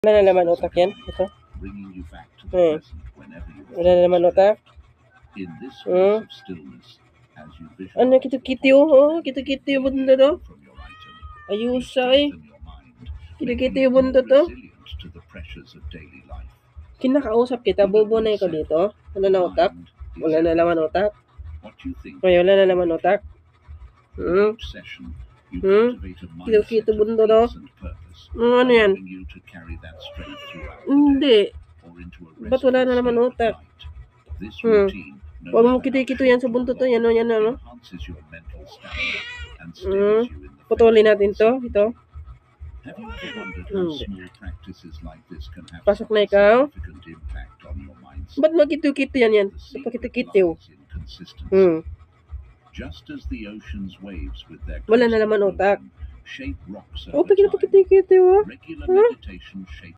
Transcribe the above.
Wala na naman utak yan. Ito. Wala na naman utak. Ano, kito-kiti oh. Kito-kiti yung mundo to. Ayusa eh. Kito-kiti yung mundo to. Kinakausap kita, bobo na ikaw dito. Wala na utak. Wala na naman utak. Ay, wala na naman utak. Kito-kito mundo to. Ano yan? Hindi. Ba't wala na naman utak? Huwag mo kito-kito yan sa buntot to. Yan o, yan o. Putulin natin to. Ito. Pasok na ikaw. Ba't mo kito-kito yan yan? Ba't mo kito-kito? Wala na naman utak. Oh, pagkita kito-kito.